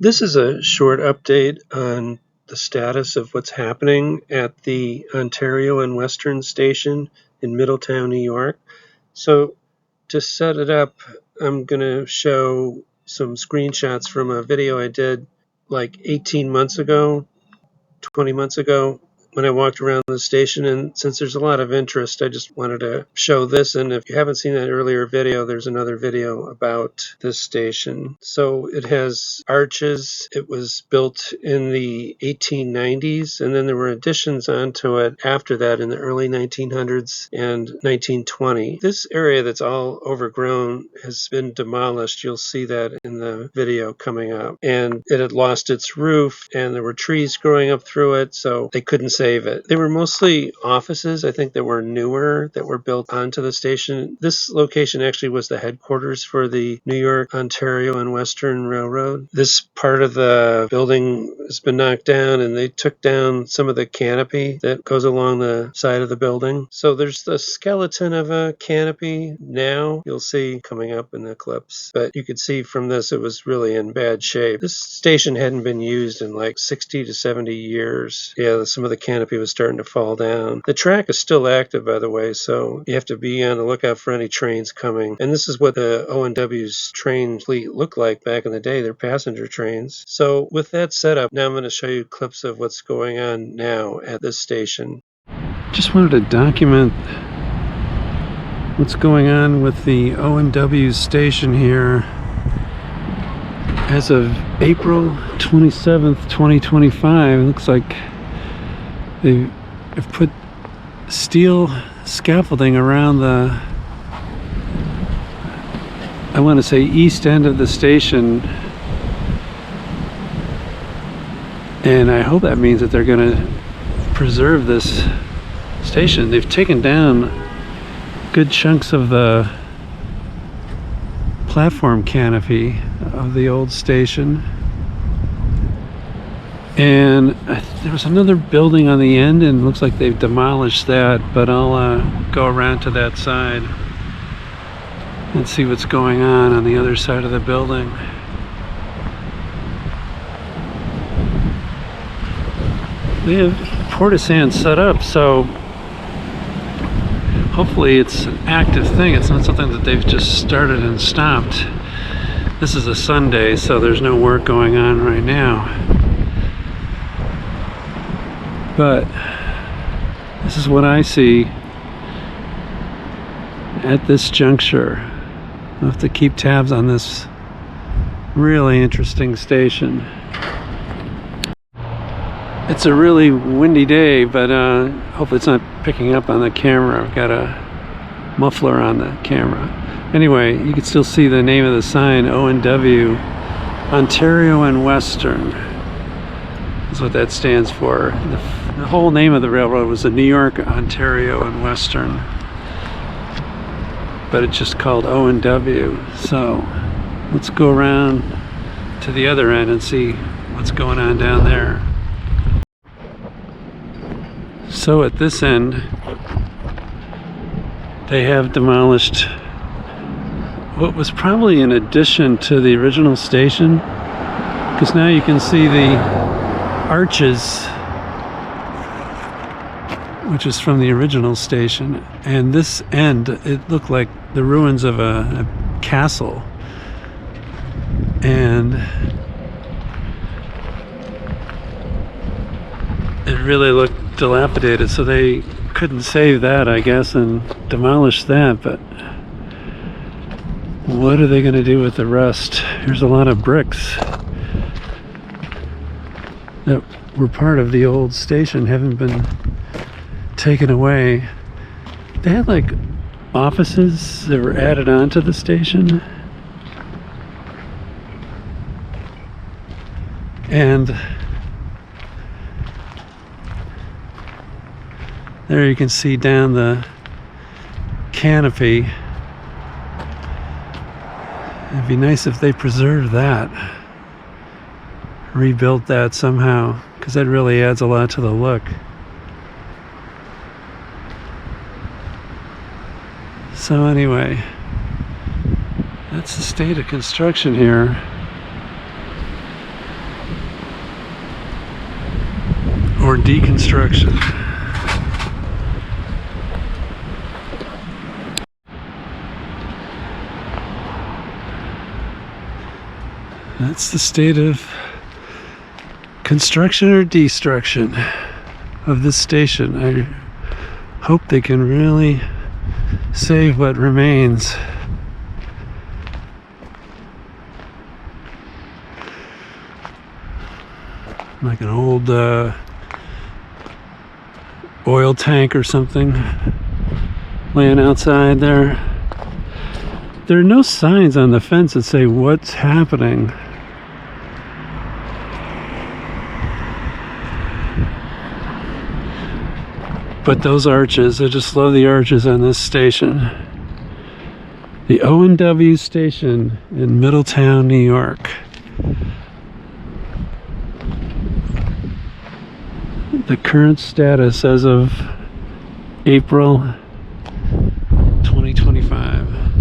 This is a short update on the status of what's happening at the Ontario and Western Station in Middletown, New York. So to set it up, I'm going to show some screenshots from a video I did like 18 months ago, 20 months ago, when I walked around the station. And since there's a lot of interest, I just wanted to show this. And if you haven't seen that earlier video, there's another video about this station. So it has arches. It was built in the 1890s, and then there were additions onto it after that in the early 1900s and 1920. This area that's all overgrown has been demolished. You'll see that in the video coming up. And it had lost its roof, and there were trees growing up through it, so they couldn't save it. They were mostly offices, I think, that were newer, that were built onto the station. This location actually was the headquarters for the New York, Ontario, and Western Railroad. This part of the building has been knocked down, and they took down some of the canopy that goes along the side of the building. So there's the skeleton of a canopy now, you'll see coming up in the clips. But you could see from this it was really in bad shape. This station hadn't been used in like 60 to 70 years. Yeah, some of the canopy was starting to fall down. The track is still active, by the way, so you have to be on the lookout for any trains coming. And this is what the O&W's train fleet looked like back in the day. They're passenger trains. So with that setup, now I'm going to show you clips of what's going on now at this station. Just wanted to document what's going on with the O&W station here as of April 27th, 2025. It looks like they've put steel scaffolding around the, I want to say, east end of the station, and I hope that means that they're going to preserve this station. They've taken down good chunks of the platform canopy of the old station, and there was another building on the end, and it looks like they've demolished that, but I'll go around to that side and see what's going on the other side of the building. They have porta-sand set up, so hopefully it's an active thing. It's not something that they've just started and stopped. This is a Sunday, so there's no work going on right now. But this is what I see at this juncture. I'll have to keep tabs on this really interesting station. It's a really windy day, but hopefully it's not picking up on the camera. I've got a muffler on the camera. Anyway, you can still see the name of the sign, O&W, Ontario and Western. That's what that stands for. The whole name of the railroad was the New York, Ontario, and Western, but it's just called O&W. So let's go around to the other end and see what's going on down there. So at this end, they have demolished what was probably an addition to the original station, because now you can see the arches, which is from the original station, and this end, it looked like the ruins of a castle, and it really looked dilapidated, so they couldn't save that, I guess, and demolish that. But what are they going to do with the rest? Here's a lot of bricks that were part of the old station, haven't been taken away. They had like offices that were added onto the station, and there you can see down the canopy. It'd be nice if they preserved that, rebuilt that somehow, because that really adds a lot to the look. So anyway, that's the state of construction here. or deconstruction. That's the state of construction or destruction of this station. I hope they can really save what remains. Like an old oil tank or something laying outside there. There are no signs on the fence that say what's happening. But those arches, I just love the arches on this station. The O&W station in Middletown, New York. The current status as of April 2025.